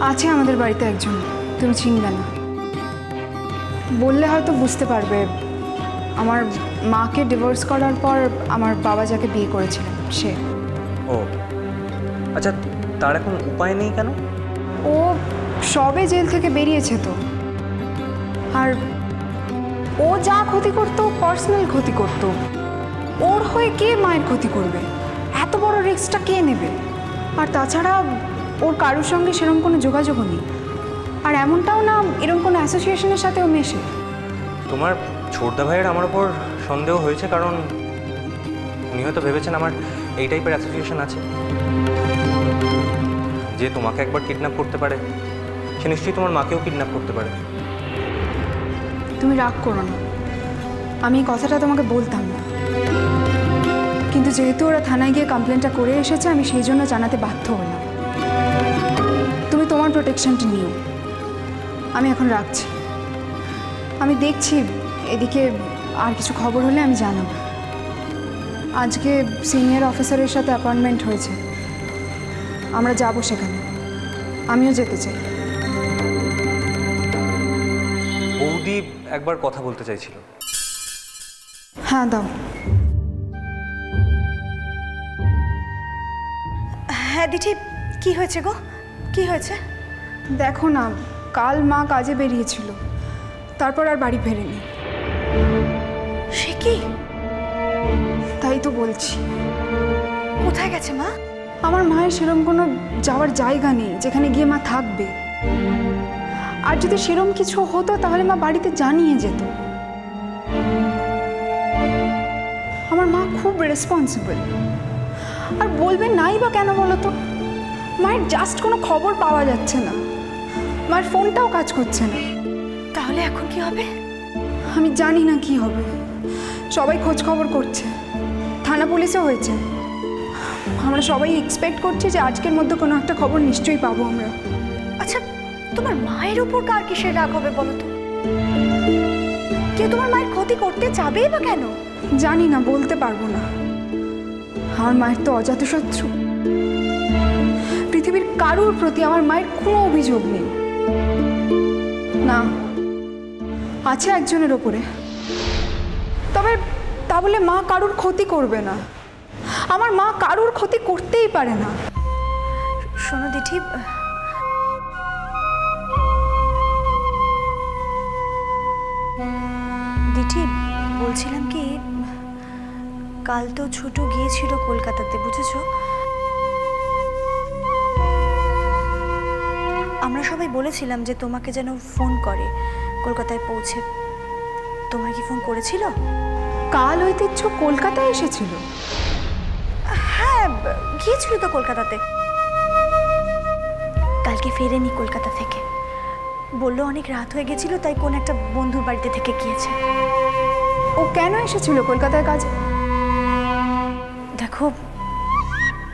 আছে আমাদের বাড়িতে একজন, তুমি চিনবে না। বললে হয়তো বুঝতে পারবে। আমার মাকে ডিভোর্স করার পর আমার বাবা যাকে বিয়ে করেছিলেন সে। ও আচ্ছা, তার এখন উপায় নেই কেন? ও সবে জেল থেকে বেরিয়েছে তো। আর ও যা ক্ষতি করতো পার্সোনাল ক্ষতি করতো। ওর হয়ে কে মায়ের ক্ষতি করবে? এত বড় রিস্কটা কে নেবে? আর তাছাড়া ওর কারোর সঙ্গে সেরকম কোনো যোগাযোগও নেই। আর এমনটাও না এরকম কোনো অ্যাসোসিয়েশনের সাথেও মেশে। তোমার ছোটদা ভাইয়ের আমার ওপর সন্দেহ হয়েছে, কারণ উনি হয়তো ভেবেছেন আমার এই টাইপের অ্যাসোসিয়েশন আছে। যে তোমাকে একবার কিডন্যাপ করতে পারে সে নিশ্চয়ই তোমার মাকেও কিডন্যাপ করতে পারে। তুমি রাগ করো না, আমি এই কথাটা তোমাকে বলতাম না, কিন্তু যেহেতু ওরা থানায় গিয়ে কমপ্লেনটা করে এসেছে আমি সেই জন্য জানাতে বাধ্য হলাম। তুমি তোমার প্রোটেকশনটা নিও। আমি এখন রাখছি। আমি দেখছি এদিকে আর কিছু খবর হলে আমি জানাবো। আজকে সিনিয়র অফিসারের সাথে অ্যাপয়েন্টমেন্ট হয়েছে, আমরা যাব সেখানে। আমিও যেতে চাই। বৌদি একবার কথা বলতে চাইছিল। হ্যাঁ দাও। হ্যাঁ দিঠি, কি হয়েছে গো? কি হয়েছে? দেখো না, কাল মা কাজে বেরিয়েছিল, তারপর আর বাড়ি ফেরেনি। সে কি? তাই তো বলছি। কোথায় গেছে মা? আমার মায়ের সেরকম কোনো যাওয়ার জায়গা নেই যেখানে গিয়ে মা থাকবে। আর যদি সেরকম কিছু হতো তাহলে মা বাড়িতে জানিয়ে যেত। আমার মা খুব রেসপন্সিবল। আর বলবে নাই বা কেন বলো তো? মায়ের জাস্ট কোনো খবর পাওয়া যাচ্ছে না, মায়ের ফোনটাও কাজ করছে না। তাহলে এখন কি হবে? আমি জানি না কি হবে। সবাই খোঁজ খবর করছে, থানা পুলিশও হয়েছে। আমরা সবাই এক্সপেক্ট করছি যে আজকের মধ্যে কোনো একটা খবর নিশ্চয়ই পাবো আমরা। আচ্ছা, তোমার মায়ের উপর কার কিসের রাগ হবে বলো তো? কেউ তোমার মায়ের ক্ষতি করতে চাবেই বা কেন? জানি না, বলতে পারবো না। আমার মায়ের তো অজাতশত্রু। পৃথিবীর কারোর প্রতি আমার মায়ের কোনো অভিযোগ নেই। না, আছে একজনের ওপরে, তবে তা বলে মা কারোর ক্ষতি করবে না। আমার মা কারোর ক্ষতি করতেই পারে না। শোনো দিঠি, দিঠি বলছিলাম কি, কাল তো ছোট গিয়েছিল কলকাতাতে, বুঝেছো? আমরা সবাই বলেছিলাম যে তোমাকে যেন ফোন করে কলকাতায় পৌঁছে। তোমার কি ফোন করেছিল? কাল ঐতিহ্য কলকাতায় এসেছিল? হ্যাঁ, গিয়েছিল তো কলকাতাতে। কালকে ফেরেনি কলকাতা থেকে, বললো অনেক রাত হয়ে গেছিল, তাই কোন একটা বন্ধুর বাড়িতে থেকে গিয়েছে। ও কেন এসেছিল কলকাতায় কাজে? দেখো,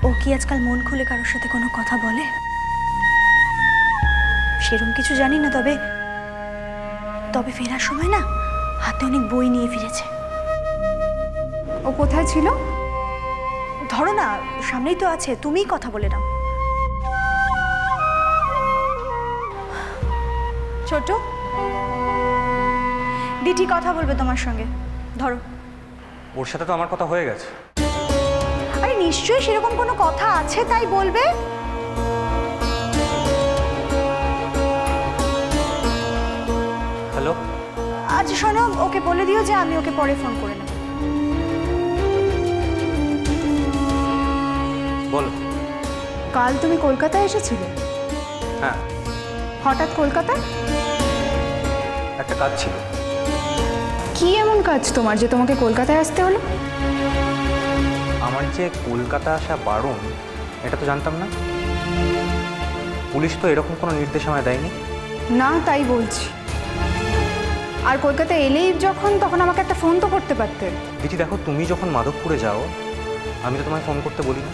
ও কি আজকাল মন খুলে কারোর সাথে কোনো কথা বলে? সেরকম কিছু জানি না, তবে তবে ফেরার সময় না হাতে অনেক বই নিয়ে ফিরেছে। ও কোথায় ছিল? ধরো না, সামনেই তো আছে, তুমিই কথা বলে নাও। ছোট দিঠি কথা বলবে তোমার সঙ্গে, ধরো। ওর সাথে তো আমার কথা হয়ে গেছে। আরে নিশ্চয়ই সেরকম কোনো কথা আছে, তাই বলবে। হ্যালো। আচ্ছা শোনো, ওকে বলে দিও যে আমি ওকে পরে ফোন করে নেব। বলো। কাল তুমি কলকাতায় এসেছিলে? হ্যাঁ। হঠাৎ কলকাতায়? একটা কাজ ছিল। কি এমন কাজ তোমার যে তোমাকে কলকাতায় আসতে হলো? আমার যে কলকাতা আসা বারণ, এটা তো জানতাম না। পুলিশ তো এরকম কোনো নির্দেশ আমায় দেয়নি। না, তাই বলছি। আর কলকাতায় এলেই যখন, তখন আমাকে একটা ফোন তো করতে পারতে। দিদি দেখো, তুমি যখন মাধবপুরে যাও আমি তো তোমায় ফোন করতে বলি না।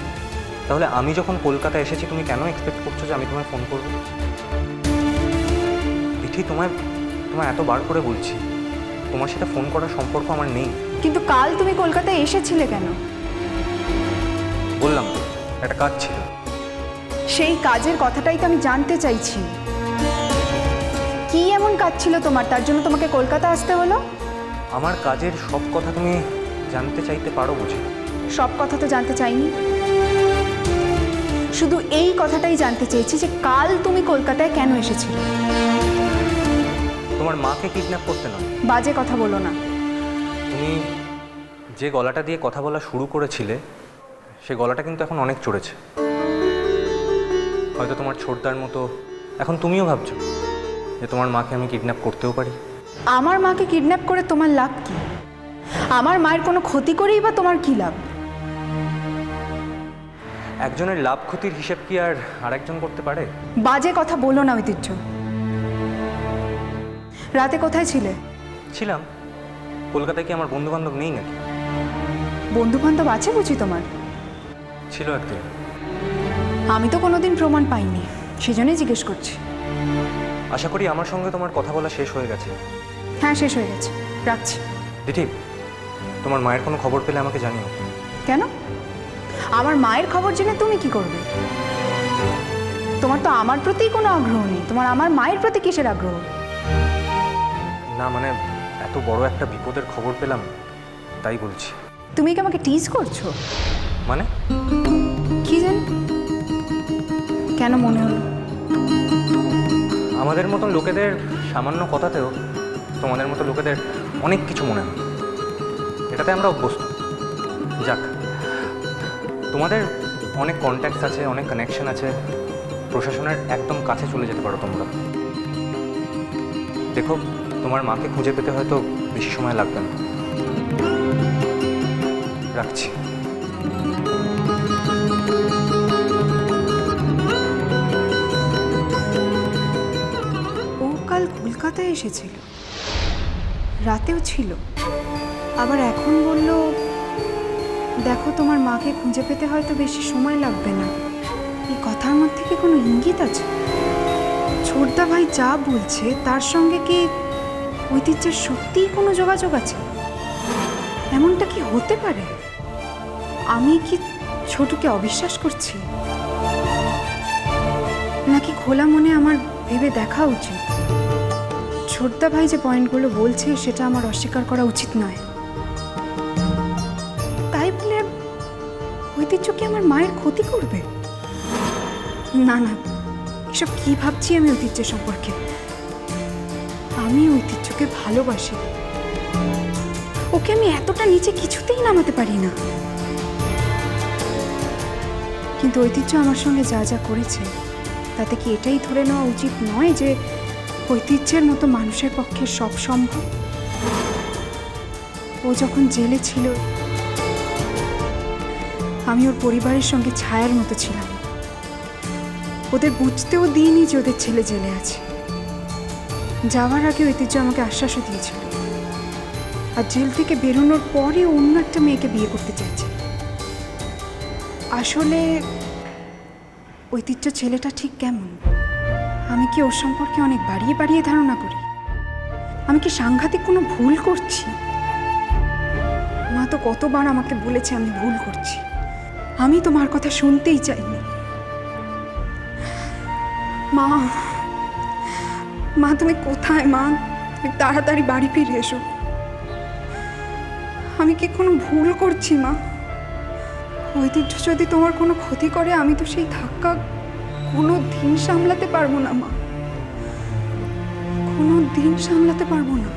তাহলে আমি যখন কলকাতায় এসেছি তুমি কেন এক্সপেক্ট করছো যে আমি তোমায় ফোন করবো? দিদি তোমায় এতবার করে বলছি, তোমার সাথে ফোন করার সম্পর্ক আমার নেই। কিন্তু কাল তুমি কলকাতায় এসেছিলে কেন? বললাম তো, একটা কাজ ছিল। সেই কাজের কথাটাই তো আমি জানতে চাইছি। কি এমন কাজ ছিল তোমার, তার জন্য তোমাকে কলকাতা আসতে হলো? আমার কাজের সব কথা তুমি জানতে চাইতে পারো বুঝি? সব কথা তো জানতে চাইনি, শুধু এই কথাটাই জানতে চেয়েছি যে কাল তুমি কলকাতায় কেন এসেছিলে। তোমার মাকে কিডন্যাপ করতে নয়। বাজে কথা বলো না। তুমি যে গলাটা দিয়ে কথা বলা শুরু করেছিলে সে গলাটা কিন্তু এখন অনেক চড়েছে। হয়তো তোমার ছোটদার মতো এখন তুমিও ভাবছো যে তোমার মাকে আমি কিডন্যাপ করতেও পারি। আমার মাকে কিডন্যাপ করে তোমার লাভ কি? আমার মায়ের কোনো ক্ষতি করেই বা তোমার কি লাভ? একজনের লাভ ক্ষতির হিসেব কি আর আরেকজন করতে পারে? বাজে কথা বলো না ঐতিহ্য। রাতে কোথায় ছিলে? ছিলাম। কলকাতায় কি আমার বন্ধু বান্ধব নেই নাকি? বন্ধু বান্ধব আছে বুঝি তোমার? ছিল একদিন। আমি তো কোনোদিন প্রমাণ পাইনি, সেজন্যই জিজ্ঞেস করছি। আশা করি আমার সঙ্গে তোমার কথা বলা শেষ হয়ে গেছে। হ্যাঁ, শেষ হয়ে গেছে, রাখছি। দিদি, তোমার মায়ের কোনো খবর পেলে আমাকে জানিও। কেন? আমার মায়ের খবর জেনে তুমি কি করবে? তোমার তো আমার প্রতি কোনো আগ্রহ নেই, তোমার আমার মায়ের প্রতি কিসের আগ্রহ? না মানে এত বড় একটা বিপদের খবর পেলাম তাই বলছি। তুমি কি আমাকে টিজ করছো? মানে কি জানি কেন মনে হলো। আমাদের মতন লোকেদের সামান্য কথাতেও তোমাদের মতো লোকেদের অনেক কিছু মনে হয়, এটাতে আমরা অভ্যস্ত। যাক, তোমাদের অনেক কন্ট্যাক্টস আছে, অনেক কানেকশন আছে, প্রশাসনের একদম কাছে চলে যেতে পারো তোমরা। দেখো, তোমার মাকে খুঁজে পেতে হয়তো বেশি সময় লাগবে না। রাখছি। ও কাল কলকাতায় এসেছিল, রাতেও ছিল, আবার এখন বলল দেখো তোমার মাকে খুঁজে পেতে হয়তো বেশি সময় লাগবে না। এই কথার মধ্যে কি কোনো ইঙ্গিত আছে? ছোটদা ভাই যা বলছে তার সঙ্গে কি ঐতিহ্যের সত্যিই কোনো যোগাযোগ আছে? এমনটা কি হতে পারে? আমি কি ছোটুকে অবিশ্বাস করছি, নাকি খোলা মনে আমার ভেবে দেখা উচিত? ছোটদা ভাই যে পয়েন্টগুলো বলছে সেটা আমার অস্বীকার করা উচিত নয়। তাই বলে ঐতিহ্য কি আমার মায়ের ক্ষতি করবে? না না, এসব কি ভাবছি আমি ঐতিহ্যের সম্পর্কে? আমি ঐতিহ্যকে ভালোবাসি, ওকে আমি এতটা নিচে কিছুতেই নামাতে পারি না। কিন্তু ঐতিহ্য আমার সঙ্গে যা যা করেছে তাতে কি এটাই ধরে নেওয়া উচিত নয় যে ঐতিহ্যের মতো মানুষের পক্ষে সব সম্ভব? ও যখন জেলে ছিল আমি ওর পরিবারের সঙ্গে ছায়ার মতো ছিলাম। ওদের বুঝতেও দিইনি যে ওদের ছেলে জেলে আছে। যাওয়ার আগে ঐতিহ্য আমাকে আশ্বাসও দিয়েছিল, আর জেল থেকে বেরোনোর পরে অন্য একটা মেয়েকে বিয়ে করতে চাইছে। আসলে ঐতিহ্য ছেলেটা ঠিক কেমন? আমি কি ওর সম্পর্কে অনেক বাড়িয়ে বাড়িয়ে ধারণা করি? আমি কি সাংঘাতিক কোনো ভুল করছি? মা তো কতবার আমাকে বলেছে আমি ভুল করছি, আমি তো মার কথা শুনতেই চাইনি। মা, মা তুমি কোথায়? মা, তুমি তাড়াতাড়ি বাড়ি ফিরে এসো। আমি কি কোনো ভুল করছি মা? ঐতিহ্য যদি তোমার কোনো ক্ষতি করে আমি তো সেই ধাক্কা কোনো দিন সামলাতে পারবো না মা, কোনো দিন সামলাতে পারবো না।